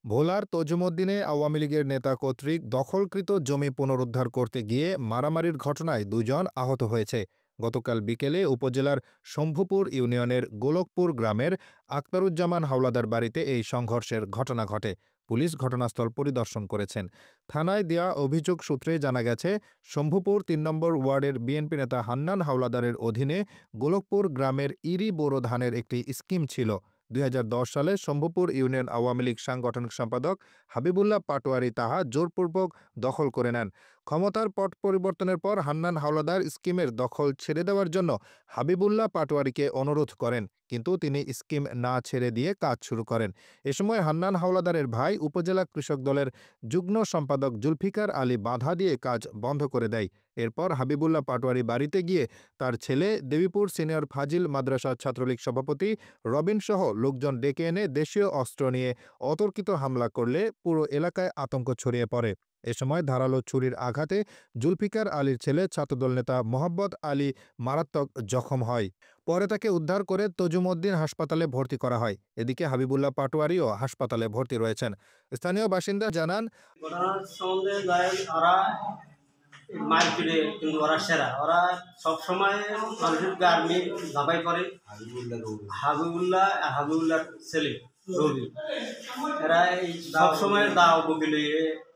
ভোলার তজুমদ্দিনে আওয়ামী লীগের নেতা কর্তৃক দখলকৃত জমি পুনরুদ্ধার করতে গিয়ে মারামারির ঘটনায় দুজন আহত হয়েছে। গতকাল বিকেলে উপজেলার শম্ভুপুর ইউনিয়নের গোলকপুর গ্রামের আক্তারুজ্জামান হাওলাদার বাড়িতে এই সংঘর্ষের ঘটনা ঘটে। পুলিশ ঘটনাস্থল পরিদর্শন করেছেন। থানায় দেয়া অভিযোগ সূত্রে জানা গেছে, শম্ভুপুর ৩ নম্বর ওয়ার্ডের বিএনপি নেতা হান্নান হাওলাদারের অধীনে গোলকপুর গ্রামের ইরি বোরো ধানের একটি স্কিম ছিল। ২০১০ সালে শম্ভুপুর ইউনিয়ন আওয়ামী লীগ সাংগঠনিক সম্পাদক হাবিবুল্লাহ পাটোয়ারি তাহা জোরপূর্বক দখল করে নেন। ক্ষমতার পট পরিবর্তনের পর হান্নান হাওলাদার স্কিমের দখল ছেড়ে দেওয়ার জন্য হাবিবুল্লাহ পাটোয়ারিকে অনুরোধ করেন, কিন্তু তিনি স্কিম না ছেড়ে দিয়ে কাজ শুরু করেন। এ সময় হান্নান হাওলাদারের ভাই উপজেলা কৃষক দলের যুগ্ম সম্পাদক জুলফিকার আলী বাধা দিয়ে কাজ বন্ধ করে দেয়। এরপর হাবিবুল্লাহ পাটোয়ারি বাড়িতে গিয়ে তার ছেলে দেবীপুর সিনিয়র ফাজিল মাদ্রাসা ছাত্রলীগ সভাপতি রবিনসহ লোকজন ডেকে এনে দেশীয় অস্ত্র নিয়ে অতর্কিত হামলা করলে পুরো এলাকায় আতঙ্ক ছড়িয়ে পড়ে। এ সময় ধারালো ছুরির আঘাতে জুলফিকার আলীর ছেলে ছাত্রদল নেতা মোহাম্মদ আলী মারাত্মক জখম হয়। পরে তাকে উদ্ধার করে তজুমদ্দিন হাসপাতালে ভর্তি করা হয়। এদিকে হাবিবুল্লাহ পাটোয়ারিও হাসপাতালে ভর্তি রয়েছেন। স্থানীয় বাসিন্দা জানান, মারপিটে কিন্তু ওরা সেরা, ওরা সবসময় মানুষের আর্মি ধাপাই করে। হাবিবুল্লাহ আর হাবিবুল্লাহর ছেলে রবি, এরা এই সবসময় দাও বকিলে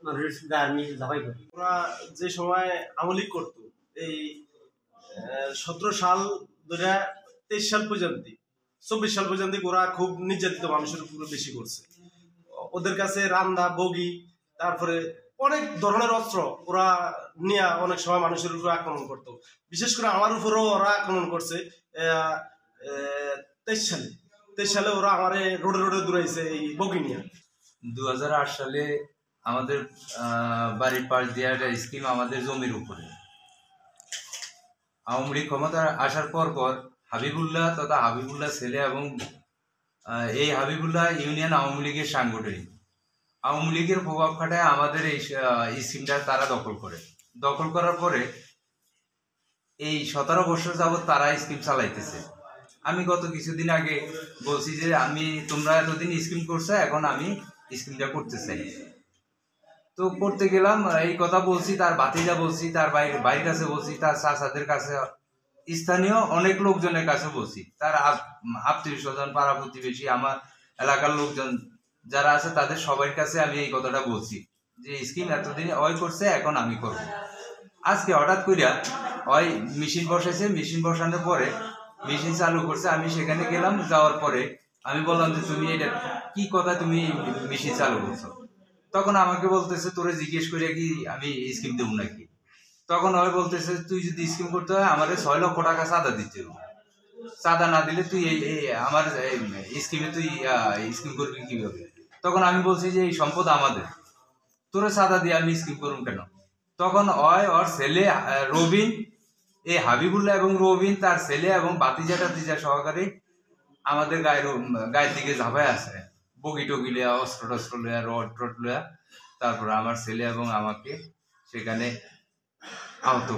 মানুষের আর্মি ধাপাই করে। ওরা যে সময় আমলিক করতো, এই 17 সাল ধরে 23 সাল পর্যন্ত, 24 সাল পর্যন্ত ওরা খুব নির্যাতিত মানুষের উপরে বেশি করছে। ওদের কাছে রান্দা বগি, তারপরে অনেক ধরনের অস্ত্র ওরা নিয়ে অনেক সময় মানুষের উপরে আক্রমণ করতো। বিশেষ করে আমার উপরেও ওরা আক্রমণ করছে 23 সালে ওরা আমারে রোডে রোডে দৌড়াইছে এই বগি নিয়ে। 2008 সালে আমাদের বাড়ির পাশ দিয়ে একটা স্কিম আমাদের জমির উপরে। আওয়ামী লীগ ক্ষমতা আসার পর হাবিবুল্লাহ তথা হাবিবুল্লাহ ছেলে এবং এই হাবিবুল্লাহ ইউনিয়ন আওয়ামী লীগের সাংগঠনিক আওয়ামী লীগের প্রভাব খাটায় আমাদের এই স্কিমটা তারা দখল করার পরে এই 17 বছর যাবৎ তারা স্কিম চালাইতেছে। আমি গত কিছুদিন আগে বলছি যে তোমরা এতদিন স্কিম করছো, এখন আমি স্কিমটা করতে চাই। তো করতে গেলাম, এই কথা বলছি, তার ভাতিজা বলছি, তার ভাইয়ের কাছে বলছি, তার চাচাদের কাছে, স্থানীয় অনেক লোকজনের কাছে বলছি, তার আত্মীয় স্বজন, পাড়া প্রতিবেশী, আমার এলাকার লোকজন যারা আছে তাদের সবার কাছে আমি এই কথাটা বলছি যে স্কিম এতদিন ওই করছে, এখন আমি করব। আজকে হঠাৎ করিয়া ওই মেশিন বসাইছে, মেশিন বসানোর পরে মেশিন চালু করছে। আমি সেখানে গেলাম, যাওয়ার পরে আমি বললাম যে তুমি এটা কি কথা, তুমি মেশিন চালু করছো? তখন আমাকে বলতেছে তোরে জিজ্ঞেস করে কি আমি স্কিম দেবো নাকি? তখন ওই বলতেছে তুই যদি স্কিম করতে হয় আমার 6 লক্ষ টাকা চাঁদা দিতে হবে, চাঁদা না দিলে তুই আমার স্কিমে তুই স্কিম করবি কিভাবে? তখন আমি বলছি যে এই সম্পদ আমাদের, তোরে চাঁদা দিয়ে আমি স্কিম করুন কেন? তখন ওর ছেলে রবিন, এই হাবিবুল্লাহ এবং রবিন তার ছেলে এবং বাতিজা সহকারে আমাদের গায়ের দিকে ঝাঁপায় আছে, বগি টগি লিয়া, অস্ত্র টস্ত্র লিয়া, রড টড লিয়া। তারপরে আমার ছেলে এবং আমাকে সেখানে আহত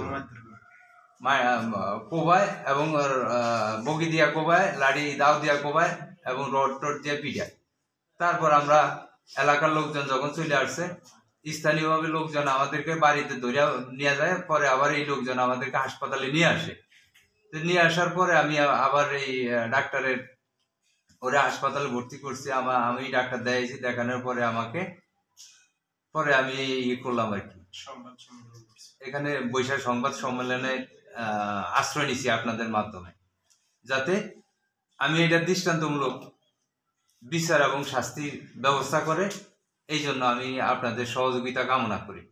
কোবায় এবং বগি দিয়া কোবায়, লাড়ি দাও দিয়া কোবায় এবং রড টড দিয়া পিটায়। তারপর আমরা এলাকার লোকজন যখন চলে আসছে, স্থানীয়ভাবে লোকজন আমাদেরকে বাড়িতে ধরে নিয়ে যায়, পরে আবার এই লোকজন আমাদেরকে হাসপাতালে নিয়ে আসে। নিয়ে আসার পরে আমি আবার এই ডাক্তারের ওরা হাসপাতালে ভর্তি করছি। আমি ডাক্তার দেখাইছি, দেখানোর পরে পরে আমি করলাম আর কি, এখানে বৈশাখ সংবাদ সম্মেলনে আশ্রয় নিছি আপনাদের মাধ্যমে, যাতে আমি এটা দৃষ্টান্তমূলক বিচার এবং শাস্তির ব্যবস্থা করে, এই জন্য আমি আপনাদের সহযোগিতা কামনা করি।